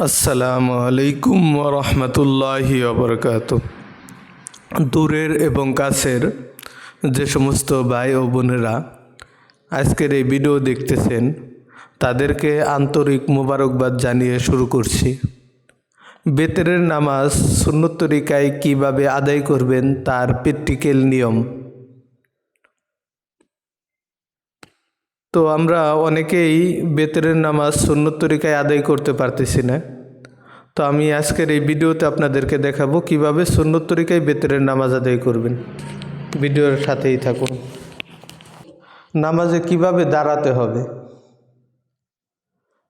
আসসালামু আলাইকুম রহমতুল্লাহি ওবরকাতুহ। দূরের এবং কাছের যে সমস্ত ভাই ও বোনেরা আজকের এই ভিডিও দেখতেছেন তাদেরকে আন্তরিক মোবারকবাদ জানিয়ে শুরু করছি। বেতেরের নামাজ সুন্নত তরিকায় কীভাবে আদায় করবেন তার প্র্যাকটিক্যাল নিয়ম। তো আমরা অনেকেই বেতেরের নামাজ সুন্নত তরিকায় আদায় করতে পারতেছি না। তো আমি আজকের এই ভিডিওতে আপনাদেরকে দেখাবো কিভাবে সুন্নত তরিকায় বেতেরের নামাজ আদায় করবেন। ভিডিওর সাথেই থাকুন। নামাজে কিভাবে দাঁড়াতে হবে।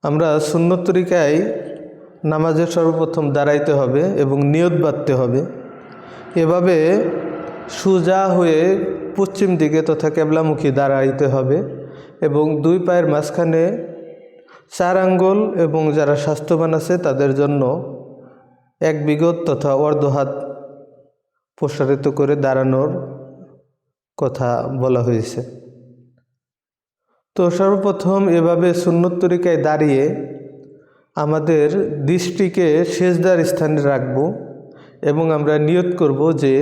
আমরা সুন্নত তরিকায় নামাজে সর্বপ্রথম দাঁড়াইতে হবে এবং নিয়ত বাঁধতে হবে। এভাবে সোজা হয়ে পশ্চিম দিকে তথা কেবলামুখী দাঁড়াইতে হবে এবং দুই পায়ের মাঝখানে 4 আঙ্গুল এবং যারা স্বাস্থ্যবান আছে তাদের জন্য 1 বিঘত তথা অর্ধ হাত প্রসারিত করে দাঁড়ানোর কথা বলা হয়েছে। তো সর্বপ্রথম এভাবে সুন্নত তরিকায় দাঁড়িয়ে আমাদের দৃষ্টিকে সেজদার স্থানে রাখব এবং আমরা নিয়ত করব যে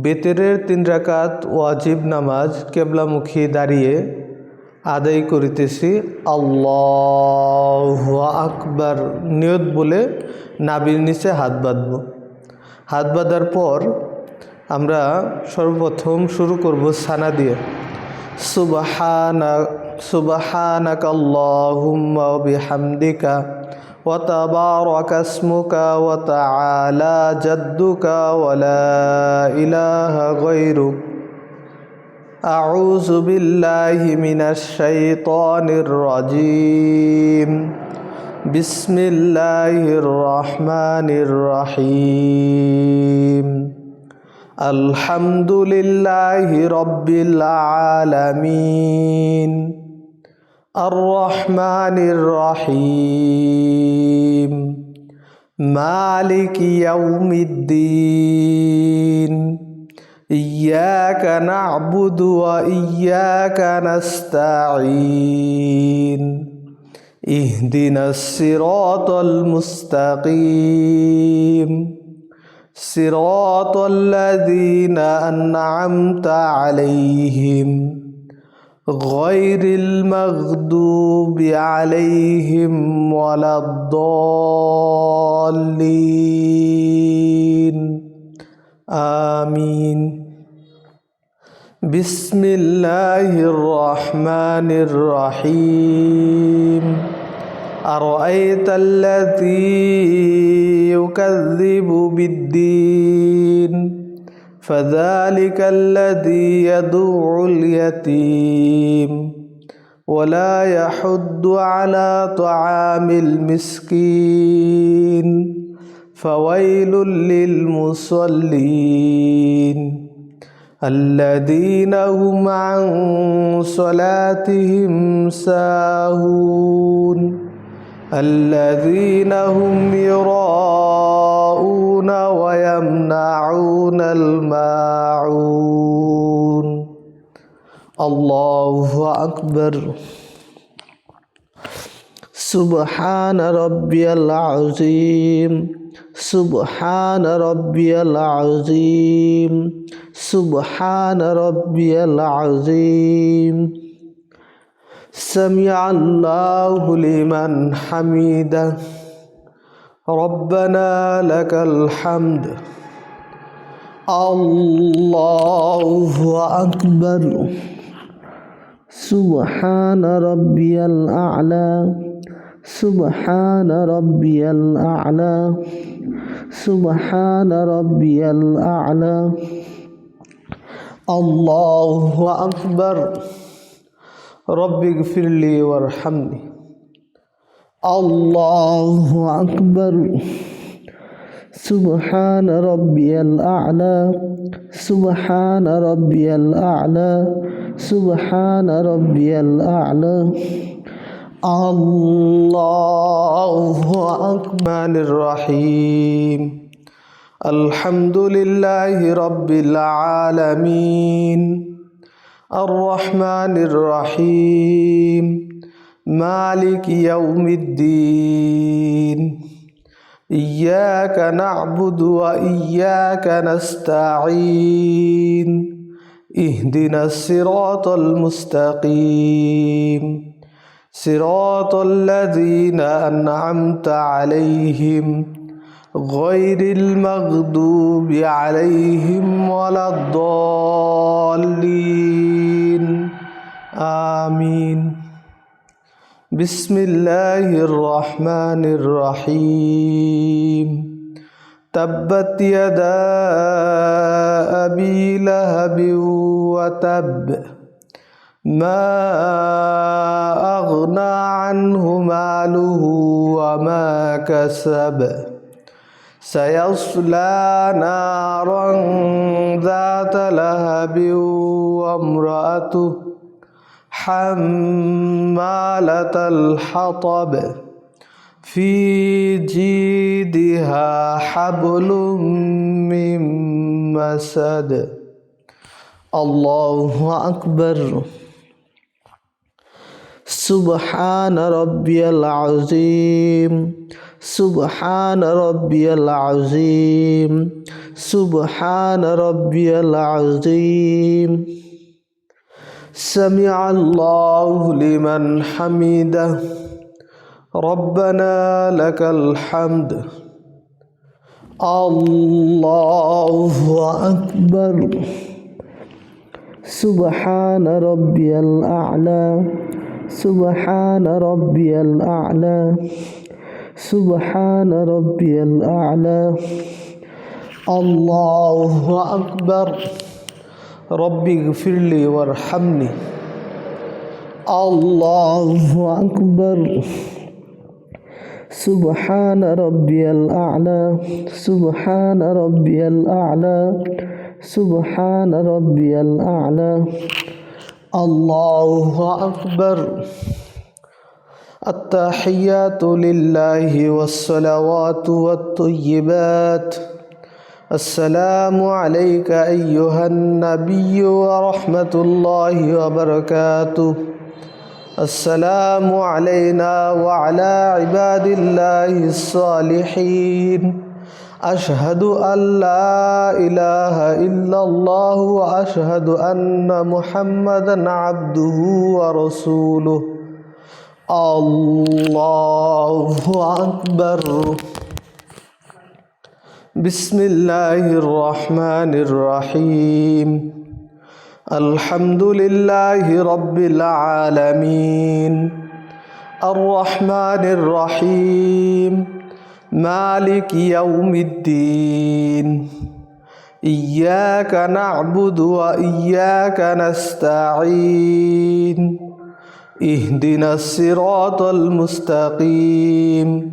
বেতেরের 3 রাকাত ওয়াজিব নামাজ কেবলামুখী দাঁড়িয়ে আদায় করিতেছি। আল্লাহু আকবার নিয়ত বলে নাভির নিচে হাত বাঁধব। হাত বাঁধার পর আমরা সর্বপ্রথম শুরু করব সানা দিয়ে সুবহানাকা আল্লাহুম্মা ওয়া বিহামদিকা ওয়া তাবারাকা ইসমুকা ওয়া তাআলা জাদ্দুকা ওয়া লা ইলাহা গায়রুক আউযু বিল্লাহি মিনাশ শাইতানির রাজীম বিসমিল্লাহির রহমানির রহিম আলহামদুলিল্লাহি রাব্বিল আলামিন আর রহমানির রহিম মালিকি ইয়াউমিদ্দিন ইয়্যাকা না'বুদু ওয়া ইয়্যাকা নাস্তাঈন ইহদিনাস সিরাতাল মুস্তাকিম সিরাতাল্লাযীনা আন'আমতা আলাইহিম গায়রিল মাগদুবি আলাইহিম ওয়ালাদ-দাল্লিন আমিন। বিসমিল্লাহির রহমানির রহিম আরাআইতাল্লাযী ইউকাযযিবু বিদ্দীন ফাযালিকাল্লাযী ইয়াদউল ইয়াতীম ওয়া লা ইয়াহুদ্দু আলা তুআমিল মিসকিন ফাওয়াইলুল লিল মুসাল্লিন আল্লাযীনা হুম আন সালাতিহিম সাহুন আল্লাযীনা হুম ইউরাউনা ওয়া ইয়ামনাউনাল মাউন। আল্লাহু আকবার। সুবহানা রাব্বিয়াল আযীম সুবহানা রাব্বিয়াল আযীম সুবহানা রাব্বিয়াল আযীম সামিআল্লাহু লিমান হামিদা রব্বানা লাকাল হামদ। আল্লাহু আকবার। সুবহানা রাব্বিয়াল আ'লা সুবহানা রাব্বিয়াল আ'লা সুবহানা রাব্বিয়াল আ'লা। আল্লাহু আকবার। রব্বিগফিরলি ওয়ারহামনি। আল্লাহু আকবার। সুবহানা রাব্বিয়াল আ'লা সুবহানা রাব্বিয়াল আ'লা সুবহানা রাব্বিয়াল আ'লা। আল্লাহু আকবারির রহিম আলহামদুলিল্লাহি রাব্বিল আলামিন আর রহমানির রহিম মালিকি ইয়াউমিদ্দিন إياك نعبد وإياك نستعين اهدنا الصراط المستقيم صراط الذين أنعمت عليهم غير المغضوب عليهم ولا الضالين آمين بسم الله الرحمن الرحيم تبت يدا أبي لهب وتب ما أغنى عنه ماله وما كسب سيصلى نارا ذات لهب وامرأته حمالة الحطب في جيدها حبل من مسد الله أكبر سبحان ربي العظيم سبحان ربي العظيم سبحان ربي العظيم سمع الله لمن حمده ربنا لك الحمد الله أكبر سبحان ربي الأعلى سبحان ربي الأعلى سبحان ربي الأعلى الله أكبر ربي اغفر لي وارحمني الله أكبر سبحان ربي الأعلى سبحان ربي الأعلى سبحان ربي الأعلى الله أكبر التحيات لله والصلوات والطيبات السلام عليك أيها النبي ورحمة الله وبركاته السلام علينا وعلى عباد الله الصالحين أشهد أن لا إله إلا الله وأشهد أن محمدا عبده ورسوله الله أكبر بسم الله الرحمن الرحيم الحمد لله رب العالمين الرحمن الرحيم مالك يوم الدين إياك نعبد وإياك نستعين اهدنا الصراط المستقيم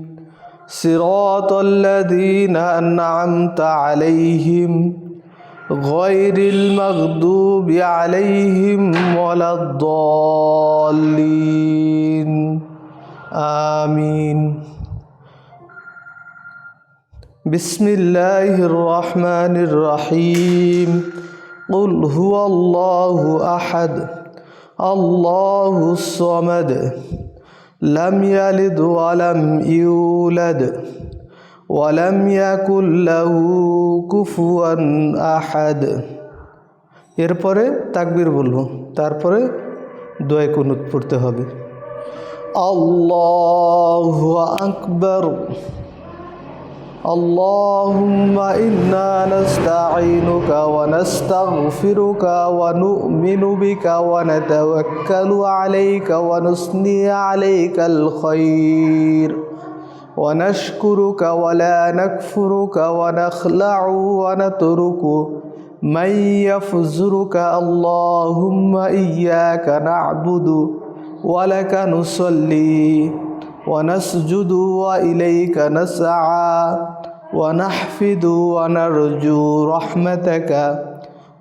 صراط الذين أنعمت عليهم غير المغضوب عليهم ولا الضالين آمين بسم الله الرحمن الرحيم قل هو الله أحد الله الصمد لم يلد ولم يولد ولم يكن له كفوا أحد এরপরে তাকবীর বলবো তারপরে দোয়া কুনুত পড়তে হবে আল্লাহু আকবার اللهم إنا نستعينك ونستغفرك ونؤمن بك ونتوكل عليك ونثني عليك الخير ونشكرك ولا نكفرك ونخلع ونترك من يفجرك اللهم إياك نعبد ولك نصلي ونسجد وإليك نسعى ونحفد ونرجو رحمتك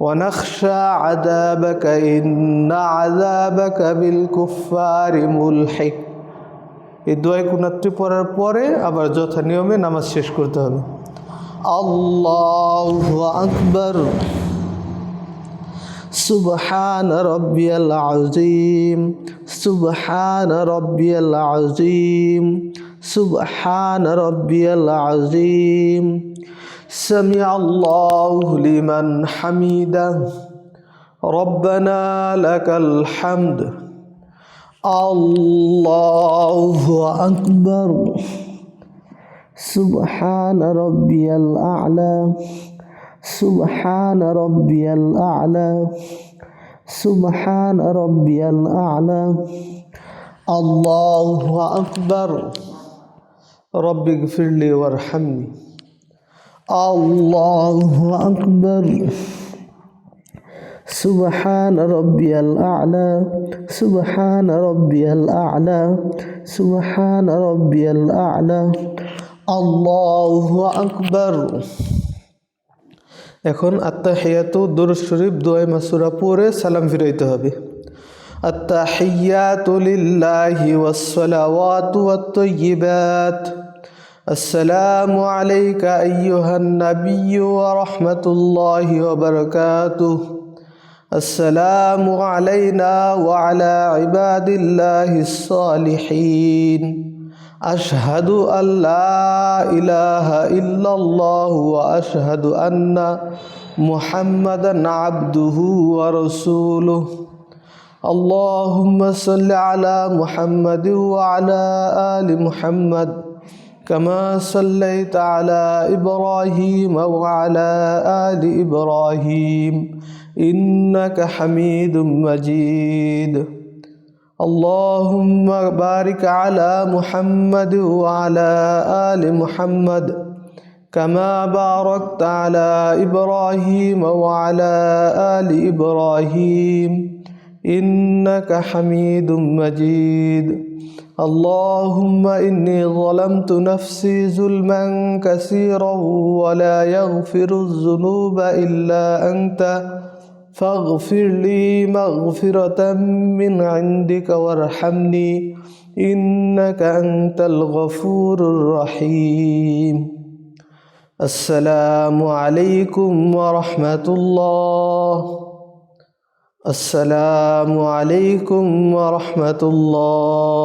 ونخشى عذابك إن عذابك بالكفار ملحق এই দোয়া কুনাতটি পড়ার পরে আবার যথা নিয়মে নামাজ শেষ করতে হবে আল্লাহু আকবার سبحان ربي العظيم سبحان ربي العظيم سبحان ربي العظيم سمع الله لمن حمده ربنا لك الحمد الله أكبر سبحان ربي الأعلى سبحان ربي الأعلى سبحان ربي الأعلى الله أكبر رب اغفر لي وارحمني الله أكبر سبحان ربي الأعلى سبحان ربي الأعلى سبحان ربي الأعلى الله أكبر এখন আত্তাহিয়াতু দুরূদ শরীফ দোয়া মাসুরা পড়ে সালাম ফিরাইতে হবে আত্তাহিয়াতু লিল্লাহি ওয়াস সালাওয়াতু ওয়াত তাইয়্যিবাত আসসালামু আলাইকা আইয়ুহান নাবিয়্যু ওয়া রাহমাতুল্লাহি ওয়া বারাকাতুহু আসসালামু আলাইনা ওয়া আলা ইবাদিল্লাহিস সালিহিন أشهد أن لا إله إلا الله وأشهد أن محمدا عبده ورسوله اللهم صل على محمد وعلى آل محمد كما صليت على إبراهيم وعلى آل إبراهيم إنك حميد مجيد اللهم بارك على محمد وعلى آل محمد كما باركت على إبراهيم وعلى آل إبراهيم إنك حميد مجيد اللهم إني ظلمت نفسي ظلما كثيرا ولا يغفر الذنوب إلا أنت فاغفر لي مغفرة من عندك وارحمني إنك أنت الغفور الرحيم السلام عليكم ورحمة الله السلام عليكم ورحمة الله